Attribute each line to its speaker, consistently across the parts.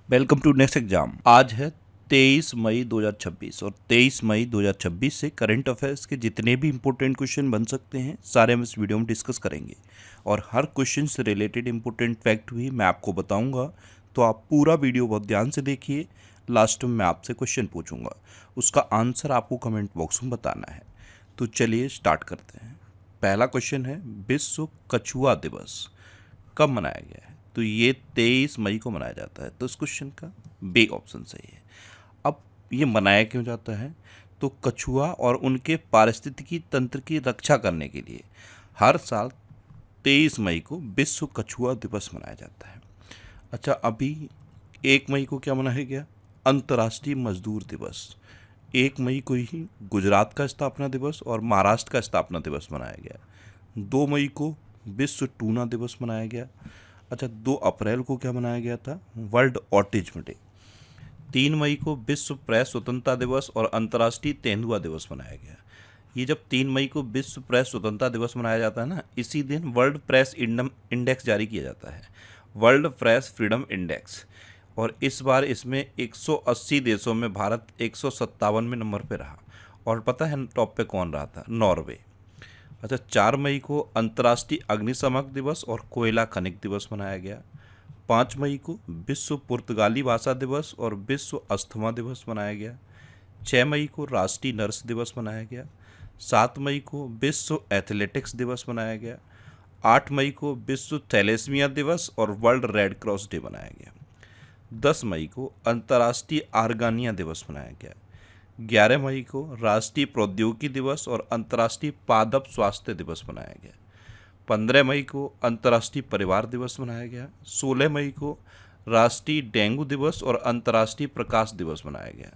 Speaker 1: Welcome to next exam. आज है 23 मई 2026 और 23 मई 2026 से करंट अफेयर्स के जितने भी इंपॉर्टेंट क्वेश्चन बन सकते हैं सारे हम इस वीडियो में डिस्कस करेंगे और हर क्वेश्चन से रिलेटेड इंपॉर्टेंट फैक्ट भी मैं आपको बताऊंगा। तो आप पूरा वीडियो बहुत ध्यान से देखिए। लास्ट में मैं आपसे क्वेश्चन पूछूंगा, उसका आंसर आपको कमेंट बॉक्स में बताना है। तो चलिए स्टार्ट करते हैं। पहला क्वेश्चन है, विश्व कछुआ दिवस कब मनाया गया है? तो ये 23 मई को मनाया जाता है। तो इस क्वेश्चन का बी ऑप्शन सही है। अब ये मनाया क्यों जाता है? तो कछुआ और उनके पारिस्थितिकी तंत्र की रक्षा करने के लिए हर साल 23 मई को विश्व कछुआ दिवस मनाया जाता है। अच्छा, अभी 1 मई को क्या मनाया गया? अंतर्राष्ट्रीय मजदूर दिवस। 1 मई को ही गुजरात का स्थापना दिवस और महाराष्ट्र का स्थापना दिवस मनाया गया। 2 मई को विश्व टूना दिवस मनाया गया। अच्छा, 2 अप्रैल को क्या मनाया गया था? World autism day. 3 मई को विश्व प्रेस स्वतंत्रता दिवस और अंतर्राष्ट्रीय तेंदुआ दिवस मनाया गया। ये जब 3 मई को विश्व प्रेस स्वतंत्रता दिवस मनाया जाता है ना, इसी दिन वर्ल्ड प्रेस इंडेक्स जारी किया जाता है, वर्ल्ड प्रेस फ्रीडम इंडेक्स। और इस बार इसमें 180 देशों में भारत 157वें नंबर पे रहा। और पता है टॉप पे कौन रहा था? नॉर्वे। अच्छा, 4 मई को अंतर्राष्ट्रीय अग्निशमन दिवस और कोयला खनिक दिवस मनाया गया। 5 मई को विश्व पुर्तगाली भाषा दिवस और विश्व अस्थमा दिवस मनाया गया। 6 मई को राष्ट्रीय नर्स दिवस मनाया गया। 7 मई को विश्व एथलेटिक्स दिवस मनाया गया। 8 मई को विश्व थैलेसीमिया दिवस और वर्ल्ड रेड क्रॉस डे मनाया गया। 10 मई को अंतर्राष्ट्रीय आर्गानिया दिवस मनाया गया। 11 मई को राष्ट्रीय प्रौद्योगिकी दिवस और अंतर्राष्ट्रीय पादप स्वास्थ्य दिवस मनाया गया। 15 मई को अंतर्राष्ट्रीय परिवार दिवस मनाया गया। 16 मई को राष्ट्रीय डेंगू दिवस और अंतर्राष्ट्रीय प्रकाश दिवस मनाया गया।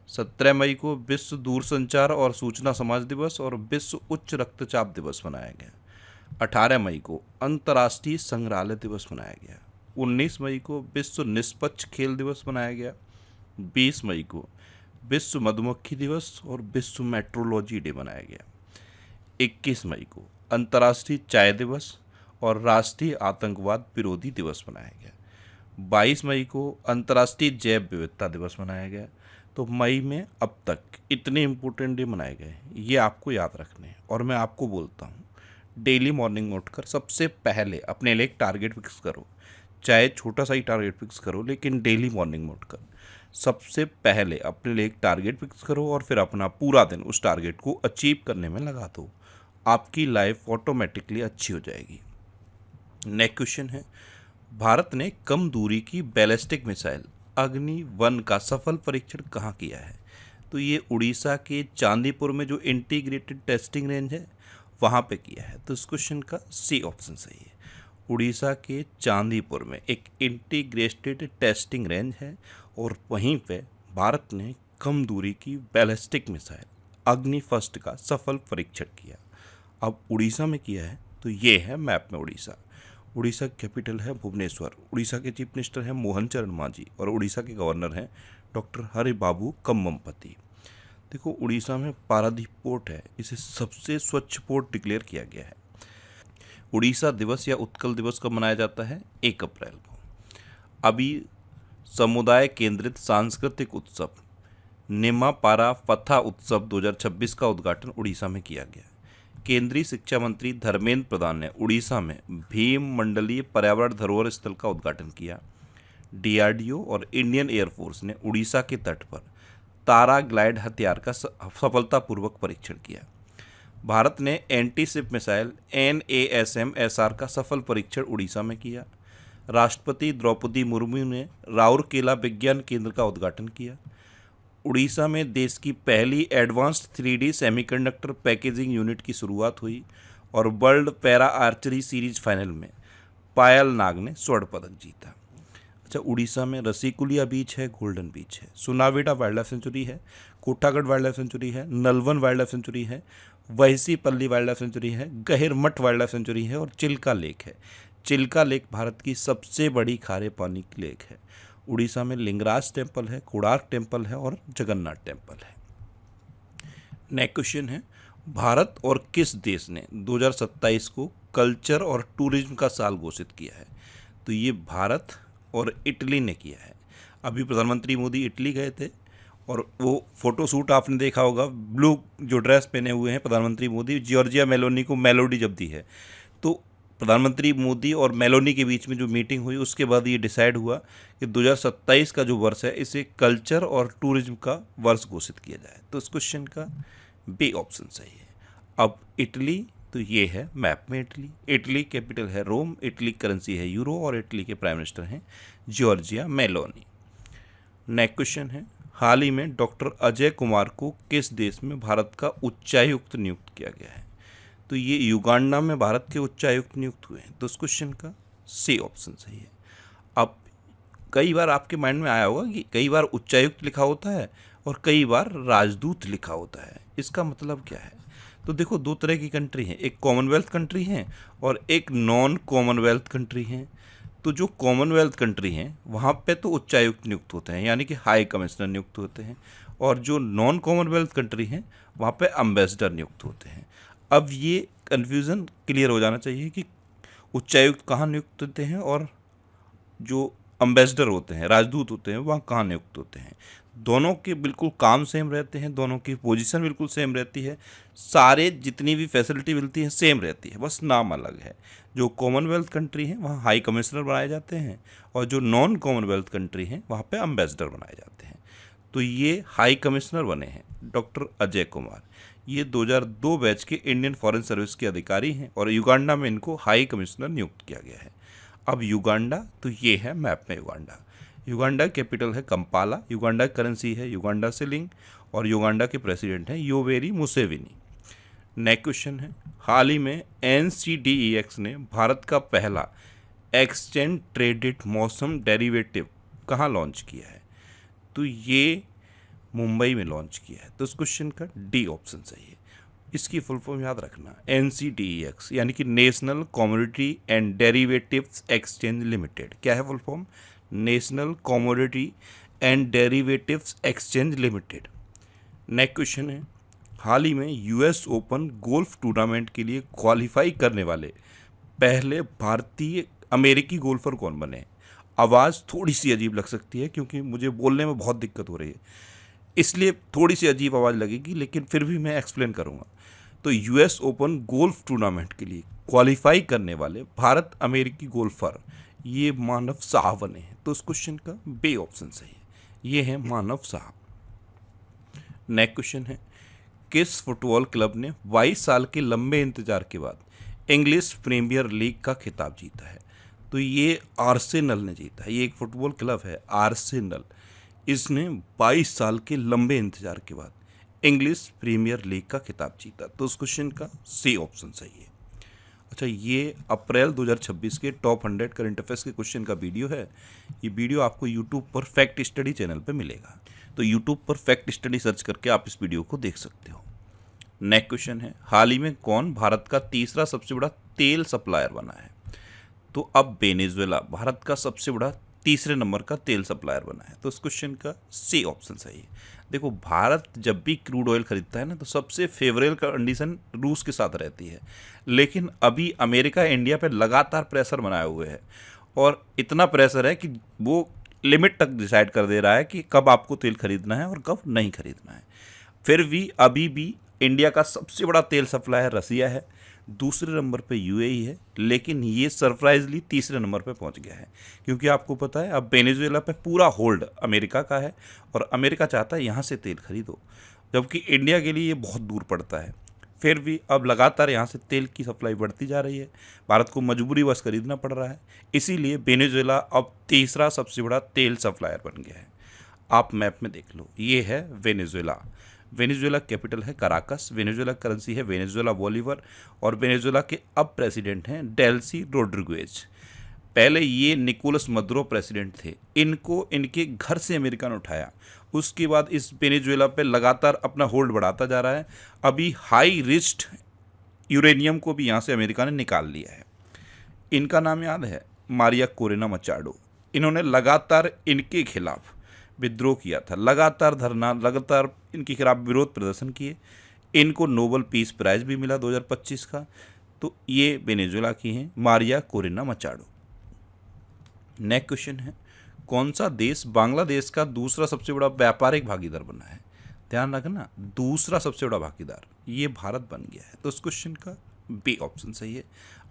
Speaker 1: 17 मई को विश्व दूरसंचार और सूचना समाज दिवस और विश्व उच्च रक्तचाप दिवस मनाया गया। 18 मई को अंतर्राष्ट्रीय संग्रहालय दिवस मनाया गया। 19 मई को विश्व निष्पक्ष खेल दिवस मनाया गया। 20 मई को विश्व मधुमक्खी दिवस और विश्व मेट्रोलॉजी डे मनाया गया। 21 मई को अंतर्राष्ट्रीय चाय दिवस और राष्ट्रीय आतंकवाद विरोधी दिवस मनाया गया। 22 मई को अंतर्राष्ट्रीय जैव विविधता दिवस मनाया गया। तो मई में अब तक इतने इम्पोर्टेंट डे मनाए गए, ये आपको याद रखने हैं। और मैं आपको बोलता हूँ, डेली मॉर्निंग में उठकर सबसे पहले अपने लिए एक टारगेट फिक्स करो। चाहे छोटा सा ही टारगेट फिक्स करो, लेकिन डेली मॉर्निंग में उठकर सबसे पहले अपने लिए एक टारगेट फिक्स करो और फिर अपना पूरा दिन उस टारगेट को अचीव करने में लगा दो। आपकी लाइफ ऑटोमेटिकली अच्छी हो जाएगी। नेक्स्ट क्वेश्चन है, भारत ने कम दूरी की बैलिस्टिक मिसाइल अग्नि-1 का सफल परीक्षण कहाँ किया है? तो ये उड़ीसा के चांदीपुर में जो इंटीग्रेटेड टेस्टिंग रेंज है वहाँ पे किया है। तो इस क्वेश्चन का सी ऑप्शन सही है। उड़ीसा के चांदीपुर में एक इंटीग्रेटेड टेस्टिंग रेंज है और वहीं पे भारत ने कम दूरी की बैलिस्टिक मिसाइल अग्नि फर्स्ट का सफल परीक्षण किया। अब उड़ीसा में किया है, तो ये है मैप में उड़ीसा। उड़ीसा की कैपिटल है भुवनेश्वर। उड़ीसा के चीफ मिनिस्टर हैं मोहन चरण मांझी और उड़ीसा के गवर्नर हैं डॉक्टर हरिबाबू कम्मपति। देखो, उड़ीसा में पारादीप पोर्ट है, इसे सबसे स्वच्छ पोर्ट डिक्लेयर किया गया है। उड़ीसा दिवस या उत्कल दिवस कब मनाया जाता है? 1 अप्रैल को। अभी समुदाय केंद्रित सांस्कृतिक उत्सव निमापारा फथा उत्सव 2026 का उद्घाटन उड़ीसा में किया गया। केंद्रीय शिक्षा मंत्री धर्मेंद्र प्रधान ने उड़ीसा में भीम मंडलीय पर्यावरण धरोहर स्थल का उद्घाटन किया। डीआरडीओ और इंडियन एयरफोर्स ने उड़ीसा के तट पर तारा ग्लाइड हथियार का सफलतापूर्वक परीक्षण किया। भारत ने एंटी शिप मिसाइल NASM-SR का सफल परीक्षण उड़ीसा में किया। राष्ट्रपति द्रौपदी मुर्मू ने राउरकेला विज्ञान केंद्र का उद्घाटन किया। उड़ीसा में देश की पहली advanced 3D semiconductor packaging unit की शुरुआत हुई और world para archery series final में पायल नाग ने स्वर्ण पदक जीता। अच्छा, उड़ीसा में रसीकुलिया बीच है, गोल्डन बीच है, सुनावेडा वाइल्ड लाइफ सेंचुरी है, कोटागढ़ वाइल्ड लाइफ सेंचुरी है, नलवन वाइल्ड लाइफ सेंचुरी है, वहीसीपल्ली वाइल्ड लाइफ सेंचुरी है, गहिरमठ वाइल्ड लाइफ सेंचुरी है और चिल्का लेक है। चिल्का लेक भारत की सबसे बड़ी खारे पानी की लेक है। उड़ीसा में लिंगराज टेम्पल है, कोणार्क टेम्पल है और जगन्नाथ टेम्पल है। नेक्स्ट क्वेश्चन है, भारत और किस देश ने 2027 को कल्चर और टूरिज्म का साल घोषित किया है? तो ये भारत और इटली ने किया है। अभी प्रधानमंत्री मोदी इटली गए थे और वो फोटो शूट आपने देखा होगा, ब्लू जो ड्रेस पहने हुए हैं प्रधानमंत्री मोदी, जॉर्जिया मेलोनी को मेलोडी जब दी है। तो प्रधानमंत्री मोदी और मेलोनी के बीच में जो मीटिंग हुई उसके बाद ये डिसाइड हुआ कि 2027 का जो वर्ष है इसे कल्चर और टूरिज्म का वर्ष घोषित किया जाए। तो इस क्वेश्चन का बी ऑप्शन सही है। अब इटली, तो ये है मैप में इटली। इटली कैपिटल है रोम, इटली करेंसी है यूरो और इटली के प्राइम मिनिस्टर हैं जॉर्जिया मेलोनी। नेक्स्ट क्वेश्चन है, हाल ही में डॉक्टर अजय कुमार को किस देश में भारत का उच्चायुक्त नियुक्त किया गया है? तो ये युगांडा में भारत के उच्चायुक्त नियुक्त हुए हैं। तो इस क्वेश्चन का सी ऑप्शन सही है। अब कई बार आपके माइंड में आया होगा कि कई बार उच्चायुक्त लिखा होता है और कई बार राजदूत लिखा होता है, इसका मतलब क्या है? तो देखो, दो तरह की कंट्री हैं, एक कॉमनवेल्थ कंट्री है और एक नॉन कॉमनवेल्थ कंट्री है। तो जो कॉमनवेल्थ कंट्री हैं वहाँ पे तो उच्चायुक्त नियुक्त होते हैं, यानी कि हाई कमिश्नर नियुक्त होते हैं, और जो नॉन कॉमनवेल्थ कंट्री हैं वहाँ पे एम्बेसडर नियुक्त होते हैं। अब ये कन्फ्यूज़न क्लियर हो जाना चाहिए कि उच्चायुक्त कहाँ नियुक्त होते हैं और जो एम्बेसडर होते हैं, राजदूत होते हैं, वहाँ कहाँ नियुक्त होते हैं। दोनों के बिल्कुल काम सेम रहते हैं, दोनों की पोजीशन बिल्कुल सेम रहती है, सारे जितनी भी फैसिलिटी मिलती है सेम रहती है, बस नाम अलग है। जो कॉमनवेल्थ कंट्री है वहाँ हाई कमिश्नर बनाए जाते हैं और जो नॉन कॉमनवेल्थ कंट्री हैं वहाँ पे एम्बेसडर बनाए जाते हैं। तो ये हाई कमिश्नर बने हैं डॉक्टर अजय कुमार। ये 2002 बैच के इंडियन फॉरेन सर्विस के अधिकारी हैं और युगांडा में इनको हाई कमिश्नर नियुक्त किया गया है। अब युगांडा, तो ये है मैप में युगांडा। युगांडा कैपिटल है कंपाला, युगांडा करेंसी है युगांडा शिलिंग और युगांडा के प्रेसिडेंट हैं योवेरी मुसेविनी। नेक्स्ट क्वेश्चन है, हाल ही में NCDEX ने भारत का पहला एक्सचेंज ट्रेडेड मौसम डेरिवेटिव कहाँ लॉन्च किया है? तो ये मुंबई में लॉन्च किया है। तो इस क्वेश्चन का डी ऑप्शन सही है। इसकी फुल फॉर्म याद रखना, NCDEX यानी कि national commodity and derivatives exchange limited. क्या है full form? National commodity and derivatives exchange limited. Next question है, हाल ही में US ओपन गोल्फ टूर्नामेंट के लिए क्वालिफाई करने वाले पहले भारतीय अमेरिकी गोल्फर कौन बने? आवाज़ थोड़ी सी अजीब लग सकती है क्योंकि मुझे बोलने में बहुत दिक्कत हो रही है, इसलिए थोड़ी सी अजीब आवाज़ लगेगी, लेकिन फिर भी मैं एक्सप्लेन करूँगा। तो US ओपन गोल्फ टूर्नामेंट के लिए क्वालिफाई करने वाले भारत अमेरिकी गोल्फर ये मानव साह बने हैं। तो इस क्वेश्चन का बी ऑप्शन सही है, ये है मानव साह। नेक्स्ट क्वेश्चन है, किस फुटबॉल क्लब ने 22 साल के लंबे इंतजार के बाद इंग्लिश प्रीमियर लीग का खिताब जीता है? तो ये आर्सेनल ने जीता है। ये एक फुटबॉल क्लब है आर्सेनल, इसने 22 साल के लंबे इंतजार के बाद इंग्लिश प्रीमियर लीग का खिताब जीता। तो उस क्वेश्चन का सी ऑप्शन सही है। अच्छा, ये अप्रैल 2026 के टॉप 100 करंट अफेयर्स के क्वेश्चन का वीडियो है। ये वीडियो आपको यूट्यूब पर फैक्ट स्टडी चैनल पर मिलेगा, तो यूट्यूब पर फैक्ट स्टडी सर्च करके आप इस वीडियो को देख सकते हो। नेक्स्ट क्वेश्चन है, हाल ही में कौन भारत का तीसरा सबसे बड़ा तेल सप्लायर बना है? तो अब वेनेजुएला भारत का सबसे बड़ा तीसरे नंबर का तेल सप्लायर बना है। तो इस क्वेश्चन का सी ऑप्शन सही है। देखो, भारत जब भी क्रूड ऑयल खरीदता है ना तो सबसे फेवरेबल कंडीशन रूस के साथ रहती है, लेकिन अभी अमेरिका इंडिया पे लगातार प्रेशर बनाए हुए है और इतना प्रेशर है कि वो लिमिट तक डिसाइड कर दे रहा है कि कब आपको तेल खरीदना है और कब नहीं खरीदना है। फिर भी अभी भी इंडिया का सबसे बड़ा तेल सप्लायर रसिया है, दूसरे नंबर पे UAE है, लेकिन ये सरप्राइजली तीसरे नंबर पे पहुंच गया है क्योंकि आपको पता है अब वेनेजुएला पे पूरा होल्ड अमेरिका का है और अमेरिका चाहता है यहाँ से तेल खरीदो, जबकि इंडिया के लिए ये बहुत दूर पड़ता है। फिर भी अब लगातार यहाँ से तेल की सप्लाई बढ़ती जा रही है, भारत को मजबूरी बस खरीदना पड़ रहा है, इसीलिए वेनेजुएला अब तीसरा सबसे बड़ा तेल सप्लायर बन गया है। आप मैप में देख लो, ये है वेनेजुएला। वेनेजुएला कैपिटल है कराकस, वेनेजुएला करेंसी है वेनेजुएला बोलीवर और वेनेजुएला के अब प्रेसिडेंट हैं डेल्सी रोड्रिगेज। पहले ये निकोलस मदुरो प्रेसिडेंट थे, इनको इनके घर से अमेरिका ने उठाया, उसके बाद इस वेनेजुएला पे लगातार अपना होल्ड बढ़ाता जा रहा है। अभी हाई रिच्ड यूरेनियम को भी यहाँ से अमेरिका ने निकाल लिया है। इनका नाम याद है? मारिया कोरेना मचाडो। इन्होंने लगातार इनके खिलाफ विद्रोह किया था, लगातार धरना, लगातार इनके खिलाफ विरोध प्रदर्शन किए। इनको नोबेल पीस प्राइज़ भी मिला 2025 का। तो ये वेनेजुएला की हैं मारिया कोरेना मचाडो। नेक्स्ट क्वेश्चन है, कौन सा देश बांग्लादेश का दूसरा सबसे बड़ा व्यापारिक भागीदार बना है? ध्यान रखना, दूसरा सबसे बड़ा भागीदार ये भारत बन गया है। तो इस क्वेश्चन का बी ऑप्शन सही है।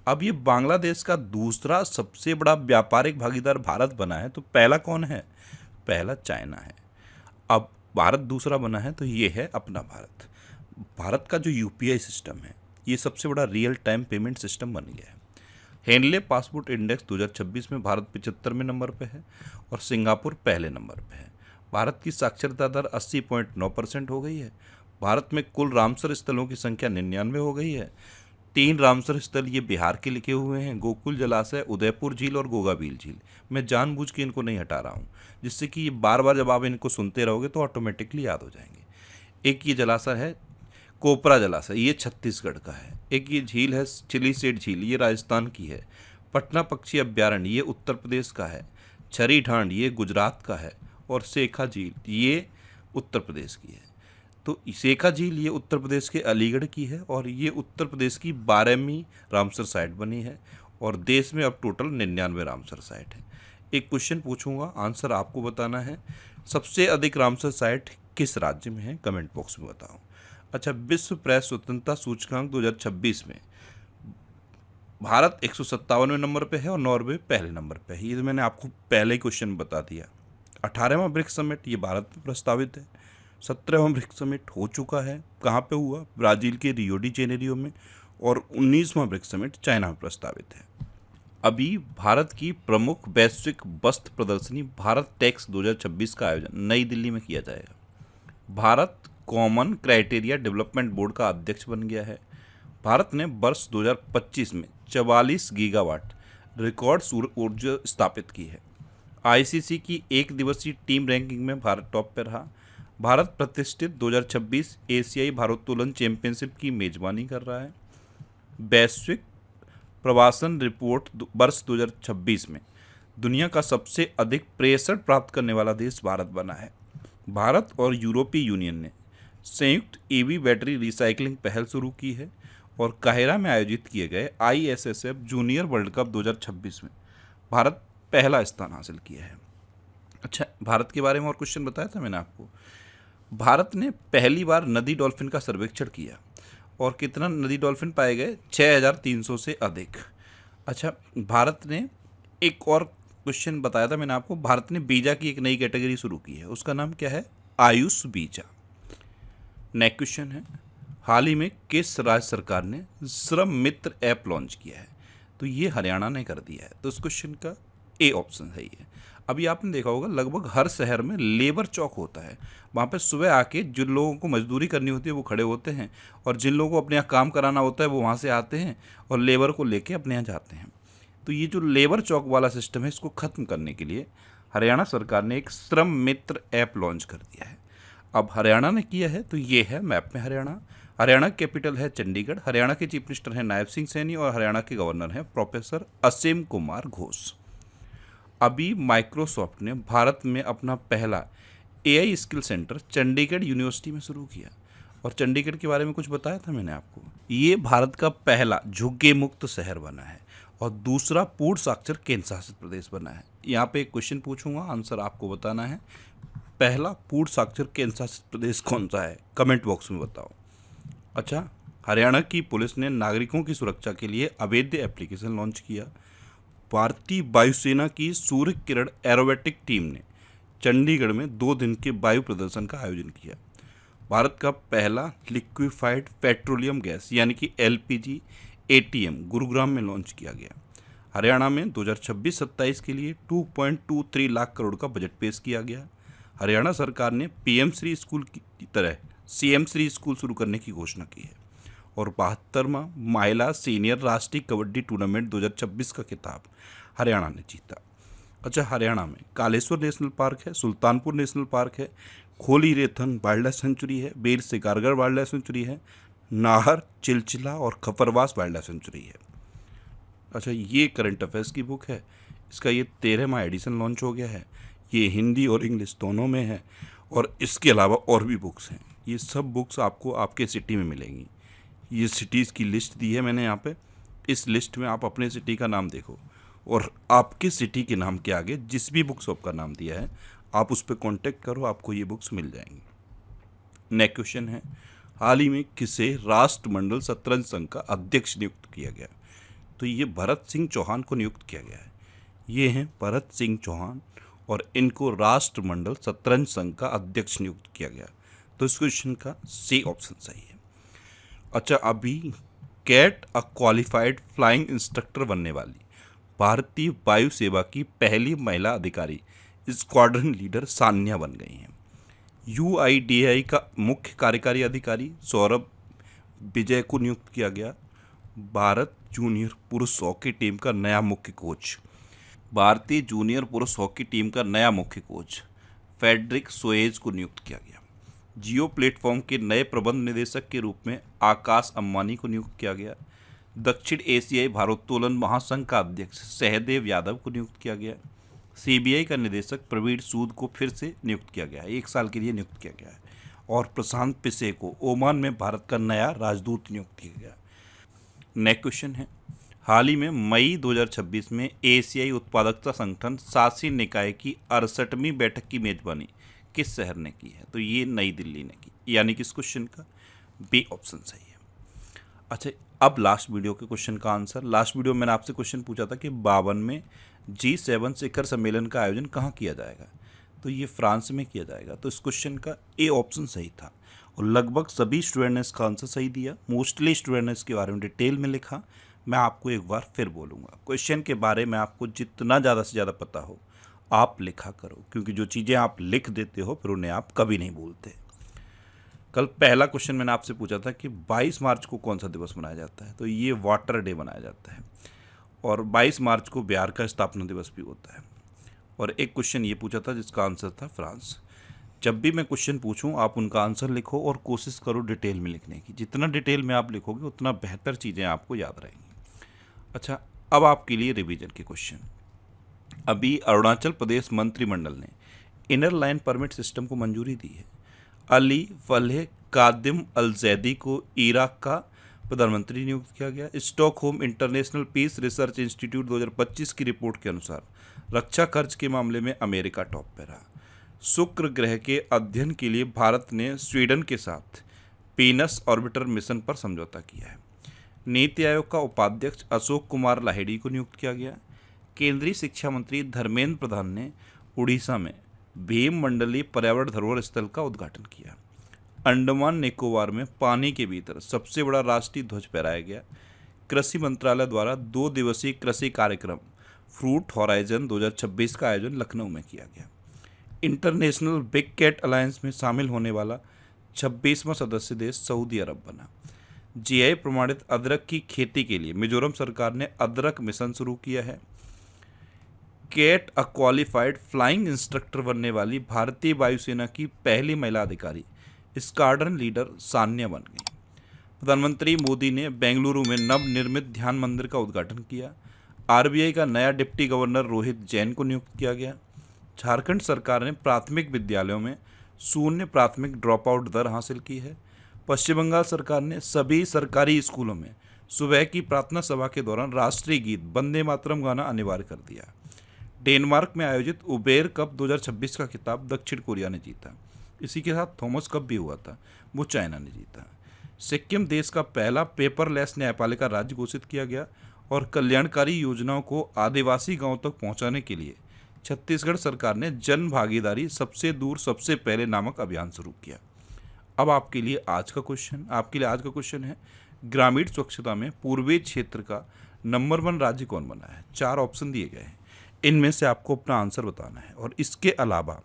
Speaker 1: अब ये बांग्लादेश का दूसरा सबसे बड़ा व्यापारिक भागीदार भारत बना है, तो पहला कौन है? पहला चाइना है। अब भारत दूसरा बना है, तो ये है अपना भारत। भारत का जो यूपीआई सिस्टम है ये सबसे बड़ा रियल टाइम पेमेंट सिस्टम बन गया है। हेनले पासपोर्ट इंडेक्स 2026 में भारत 75वें नंबर पे है और सिंगापुर पहले नंबर पे है। भारत की साक्षरता दर 80.9% हो गई है। भारत में कुल रामसर स्थलों की संख्या 99 हो गई है। 3 रामसर स्थल ये बिहार के लिखे हुए हैं, गोकुल जलाशय, उदयपुर झील और गोगाबील झील। मैं जानबूझ के इनको नहीं हटा रहा हूँ, जिससे कि ये बार बार जब आप इनको सुनते रहोगे तो ऑटोमेटिकली याद हो जाएंगे। एक ये जलाशय है कोपरा जलाशय, ये छत्तीसगढ़ का है। एक ये झील है चिलीसेट झील, ये राजस्थान की है। पटना पक्षी अभ्यारण्य ये उत्तर प्रदेश का है। छरी ढांड ये गुजरात का है और सेखा झील ये उत्तर प्रदेश की है। तो सेखा झील ये उत्तर प्रदेश के अलीगढ़ की है और ये उत्तर प्रदेश की 12वीं रामसर साइट बनी है और देश में अब टोटल 99 रामसर साइट है। एक क्वेश्चन पूछूंगा, आंसर आपको बताना है। सबसे अधिक रामसर साइट किस राज्य में है? कमेंट बॉक्स में बताओ। अच्छा, विश्व प्रेस स्वतंत्रता सूचकांक 2026 में भारत 157वें नंबर पे है और नॉर्वे पहले नंबर पे है। ये तो मैंने आपको पहले ही क्वेश्चन बता दिया। 18वां ब्रिक्स समिट ये भारत में प्रस्तावित है। 17वां ब्रिक्स समिट हो चुका है। कहाँ पे हुआ? ब्राज़ील के रियो डी जेनेरियो में। और 19वां ब्रिक्स समिट चाइना में प्रस्तावित है। अभी भारत की प्रमुख वैश्विक वस्त्र प्रदर्शनी भारत टेक्स 2026 का आयोजन नई दिल्ली में किया जाएगा। Bharat common criteria development board का अध्यक्ष बन गया है। भारत ने वर्ष 2025 में 44 गीगावाट रिकॉर्ड सौर ऊर्जा स्थापित की है। आईसीसी की एक दिवसीय टीम रैंकिंग में भारत टॉप पर रहा। भारत प्रतिष्ठित 2026 एशियाई भारोत्तोलन चैंपियनशिप की मेजबानी कर रहा है। वैश्विक प्रवासन रिपोर्ट वर्ष 2026 में दुनिया का सबसे अधिक प्रेषण प्राप्त करने वाला देश भारत बना है। भारत और यूरोपीय यूनियन ने संयुक्त ईवी बैटरी रिसाइकलिंग पहल शुरू की है और काहिरा में आयोजित किए गए आईएसएसएफ जूनियर वर्ल्ड कप 2026 में भारत पहला स्थान हासिल किया है। अच्छा, भारत के बारे में और क्वेश्चन बताया था मैंने आपको। भारत ने पहली बार नदी डॉल्फिन का सर्वेक्षण किया और कितना नदी डॉल्फिन पाए गए? 6300 से अधिक। अच्छा, भारत ने एक और क्वेश्चन बताया था मैंने आपको, भारत ने बीजा की एक नई कैटेगरी शुरू की है, उसका नाम क्या है? आयुष बीजा। नेक्स्ट क्वेश्चन है, हाल ही में किस राज्य सरकार ने श्रम मित्र ऐप लॉन्च किया है? तो ये हरियाणा ने कर दिया है। तो इस क्वेश्चन का ए ऑप्शन सही है। अभी आपने देखा होगा लगभग हर शहर में लेबर चौक होता है। वहाँ पे सुबह आके जिन लोगों को मजदूरी करनी होती है वो खड़े होते हैं और जिन लोगों को अपने यहाँ काम कराना होता है वो वहाँ से आते हैं और लेबर को लेके अपने यहाँ जाते हैं। तो ये जो लेबर चौक वाला सिस्टम है इसको ख़त्म करने के लिए हरियाणा सरकार ने एक श्रम मित्र ऐप लॉन्च कर दिया है। अब हरियाणा ने किया है तो ये है मैप में हरियाणा। हरियाणा कैपिटल है चंडीगढ़। हरियाणा के चीफ मिनिस्टर हैं नायब सिंह सैनी और हरियाणा के गवर्नर हैं प्रोफेसर असीम कुमार घोष। अभी माइक्रोसॉफ्ट ने भारत में अपना पहला AI skill centre Chandigarh university में शुरू किया और चंडीगढ़ के बारे में कुछ बताया था मैंने आपको। ये भारत का पहला झुग्गी मुक्त शहर बना है और दूसरा पूर्ण साक्षर केंद्र शासित प्रदेश बना है। यहाँ पे एक क्वेश्चन पूछूंगा, आंसर आपको बताना है। पहला पूर्ण साक्षर केंद्र शासित प्रदेश कौन सा है? कमेंट बॉक्स में बताओ। अच्छा, हरियाणा की पुलिस ने नागरिकों की सुरक्षा के लिए अवैध एप्लीकेशन लॉन्च किया। भारतीय वायुसेना की सूर्य किरण एरोबेटिक टीम ने चंडीगढ़ में 2 दिन के वायु प्रदर्शन का आयोजन किया। भारत का पहला लिक्विफाइड पेट्रोलियम गैस यानी कि एलपीजी एटीएम गुरुग्राम में लॉन्च किया गया। हरियाणा में 2026-27 के लिए 2.23 लाख करोड़ का बजट पेश किया गया। हरियाणा सरकार ने पीएम श्री स्कूल की तरह सीएम श्री स्कूल शुरू करने की घोषणा की है और 72वां महिला सीनियर राष्ट्रीय कबड्डी टूर्नामेंट 2026 का खिताब हरियाणा ने जीता। अच्छा, हरियाणा में कालेश्वर नेशनल पार्क है, सुल्तानपुर नेशनल पार्क है, खोली रेथन वाइल्ड लाइफ सेंचुरी है, बेर सिकारगढ़ वाइल्ड लाइफ सेंचुरी है, नाहर, चिलचिला और खपरवास वाइल्ड लाइफ सेंचुरी है। अच्छा, ये करंट अफेयर्स की बुक है। इसका ये 13वां एडिशन लॉन्च हो गया है। ये हिंदी और इंग्लिश दोनों में है और इसके अलावा और भी बुक्स हैं। ये सब बुक्स आपको आपके सिटी में मिलेंगी। ये सिटीज़ की लिस्ट दी है मैंने यहाँ पे। इस लिस्ट में आप अपने सिटी का नाम देखो और आपके सिटी के नाम के आगे जिस भी बुक शॉप का नाम दिया है आप उस पर कॉन्टेक्ट करो, आपको ये बुक्स मिल जाएंगी। नेक्स्ट क्वेश्चन है, हाल ही में किसे राष्ट्रमंडल शतरंज संघ का अध्यक्ष नियुक्त किया गया? तो ये भरत सिंह चौहान को नियुक्त किया गया है। ये हैं भरत सिंह चौहान और इनको राष्ट्रमंडल शतरंज संघ का अध्यक्ष नियुक्त किया गया। तो इस क्वेश्चन का सी ऑप्शन सही है। अच्छा, अभी कैट क्वालिफाइड फ्लाइंग इंस्ट्रक्टर बनने वाली भारतीय वायु सेवा की पहली महिला अधिकारी स्क्वाड्रन लीडर सान्या बन गई हैं। UIDAI का मुख्य कार्यकारी अधिकारी सौरभ विजय को नियुक्त किया गया। भारत जूनियर पुरुष हॉकी टीम का नया मुख्य कोच, भारतीय जूनियर पुरुष हॉकी टीम का नया मुख्य कोच फेडरिक सोएज को नियुक्त किया गया। जियो प्लेटफॉर्म के नए प्रबंध निदेशक के रूप में आकाश अंबानी को नियुक्त किया गया। दक्षिण एशियाई भारोत्तोलन महासंघ का अध्यक्ष सहदेव यादव को नियुक्त किया गया। CBI का निदेशक प्रवीण सूद को फिर से नियुक्त किया गया है, 1 साल के लिए नियुक्त किया गया है। और प्रशांत पिसे को ओमान में भारत का नया राजदूत नियुक्त किया गया। नेक्स्ट क्वेश्चन है, हाल ही में मई 2026 में एशियाई उत्पादकता संगठन शासी निकाय की 68वीं बैठक की मेजबानी किस शहर ने की है? तो ये नई दिल्ली ने की, यानी कि इस क्वेश्चन का बी ऑप्शन सही है। अच्छा, अब लास्ट वीडियो के क्वेश्चन का आंसर। लास्ट वीडियो में मैंने आपसे क्वेश्चन पूछा था कि 52 में G7 शिखर सम्मेलन का आयोजन कहाँ किया जाएगा? तो ये फ्रांस में किया जाएगा। तो इस क्वेश्चन का ए ऑप्शन सही था और लगभग सभी स्टूडेंट ने इसका आंसर सही दिया। मोस्टली स्टूडेंट ने इसके बारे में डिटेल में लिखा। मैं आपको एक बार फिर बोलूँगा, क्वेश्चन के बारे में आपको जितना ज़्यादा से ज़्यादा पता हो आप लिखा करो, क्योंकि जो चीज़ें आप लिख देते हो फिर उन्हें आप कभी नहीं भूलते। कल पहला क्वेश्चन मैंने आपसे पूछा था कि 22 मार्च को कौन सा दिवस मनाया जाता है? तो ये वाटर डे मनाया जाता है। और 22 मार्च को बिहार का स्थापना दिवस भी होता है। और एक क्वेश्चन ये पूछा था जिसका आंसर था फ्रांस। जब भी मैं क्वेश्चन पूछूं आप उनका आंसर लिखो और कोशिश करो डिटेल में लिखने की। जितना डिटेल में आप लिखोगे उतना बेहतर चीज़ें आपको याद रहेंगी। अच्छा, अब आपके लिए रिवीजन के क्वेश्चन। अभी अरुणाचल प्रदेश मंत्रिमंडल ने इनर लाइन परमिट सिस्टम को मंजूरी दी है। अली फलेह कादिम अल जैदी को इराक का प्रधानमंत्री नियुक्त किया गया। Stockholm International Peace Research Institute 2025 की रिपोर्ट के अनुसार रक्षा खर्च के मामले में अमेरिका टॉप पर रहा। शुक्र ग्रह के अध्ययन के लिए भारत ने स्वीडन के साथ पीनस ऑर्बिटर मिशन पर समझौता किया है। नीति आयोग का उपाध्यक्ष अशोक कुमार लाहिड़ी को नियुक्त किया गया। केंद्रीय शिक्षा मंत्री धर्मेंद्र प्रधान ने उड़ीसा में भीममंडली पर्यावरण धरोहर स्थल का उद्घाटन किया। अंडमान निकोबार में पानी के भीतर सबसे बड़ा राष्ट्रीय ध्वज फहराया गया। कृषि मंत्रालय द्वारा 2 दिवसीय कृषि कार्यक्रम फ्रूट हॉराइजन 2026 का आयोजन लखनऊ में किया गया। इंटरनेशनल बिग कैट अलायंस में शामिल होने वाला 26वां सदस्य देश सऊदी अरब बना। GI प्रमाणित अदरक की खेती के लिए मिजोरम सरकार ने अदरक मिशन शुरू किया है। कैट क्वालिफाइड फ्लाइंग इंस्ट्रक्टर बनने वाली भारतीय वायुसेना की पहली महिला अधिकारी स्क्वाड्रन लीडर सान्या बन गई। प्रधानमंत्री मोदी ने बेंगलुरु में नवनिर्मित ध्यान मंदिर का उद्घाटन किया। RBI का नया डिप्टी गवर्नर रोहित जैन को नियुक्त किया गया। झारखंड सरकार ने प्राथमिक विद्यालयों में 0 प्राथमिक ड्रॉप आउट दर हासिल की है। पश्चिम बंगाल सरकार ने सभी सरकारी स्कूलों में सुबह की प्रार्थना सभा के दौरान राष्ट्रीय गीत वंदे मातरम गाना अनिवार्य कर दिया। डेनमार्क में आयोजित उबेर कप 2026 का खिताब दक्षिण कोरिया ने जीता। इसी के साथ थॉमस कप भी हुआ था, वो चाइना ने जीता। सिक्किम देश का पहला पेपरलेस न्यायपालिका राज्य घोषित किया गया और कल्याणकारी योजनाओं को आदिवासी गांवों तक पहुंचाने के लिए छत्तीसगढ़ सरकार ने जन भागीदारी सबसे दूर सबसे पहले नामक अभियान शुरू किया। अब आपके लिए आज का क्वेश्चन है, ग्रामीण स्वच्छता में पूर्वी क्षेत्र का नंबर 1 राज्य कौन बना है? 4 ऑप्शन दिए गए हैं, इनमें से आपको अपना आंसर बताना है। और इसके अलावा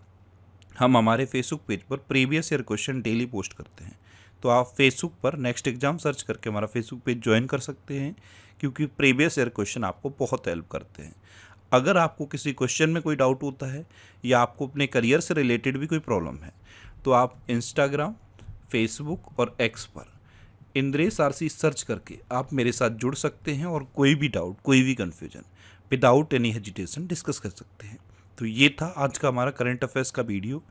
Speaker 1: हम हमारे फेसबुक पेज पर previous year question daily post करते हैं, तो आप फेसबुक पर नेक्स्ट एग्जाम सर्च करके हमारा फेसबुक पेज ज्वाइन कर सकते हैं, क्योंकि प्रीवियस ईयर क्वेश्चन आपको बहुत हेल्प करते हैं। अगर आपको किसी क्वेश्चन में कोई डाउट होता है या आपको अपने करियर से रिलेटेड भी कोई प्रॉब्लम है, तो आप इंस्टाग्राम, फेसबुक और एक्स पर इंद्रेश आरसी सर्च करके आप मेरे साथ जुड़ सकते हैं और कोई भी डाउट, कोई भी confusion without any hesitation discuss कर सकते हैं। तो ये था आज का हमारा करंट अफेयर्स का वीडियो।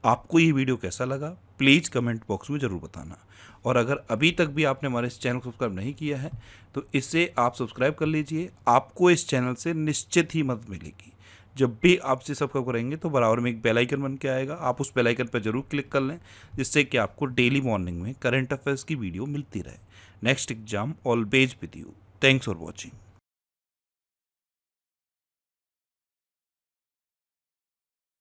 Speaker 1: आपको ये वीडियो कैसा लगा प्लीज़ कमेंट बॉक्स में ज़रूर बताना। और अगर अभी तक भी आपने हमारे इस चैनल को सब्सक्राइब नहीं किया है तो इसे आप सब्सक्राइब कर लीजिए। आपको इस चैनल से निश्चित ही मदद मिलेगी। जब भी आपसे सब्सक्राइब करेंगे तो बराबर में एक बेल आइकन बन के आएगा, आप उस बेल आइकन पर जरूर क्लिक कर लें, जिससे कि आपको डेली मॉर्निंग में करंट अफेयर्स की वीडियो मिलती रहे। Next exam always with you. Thanks for watching.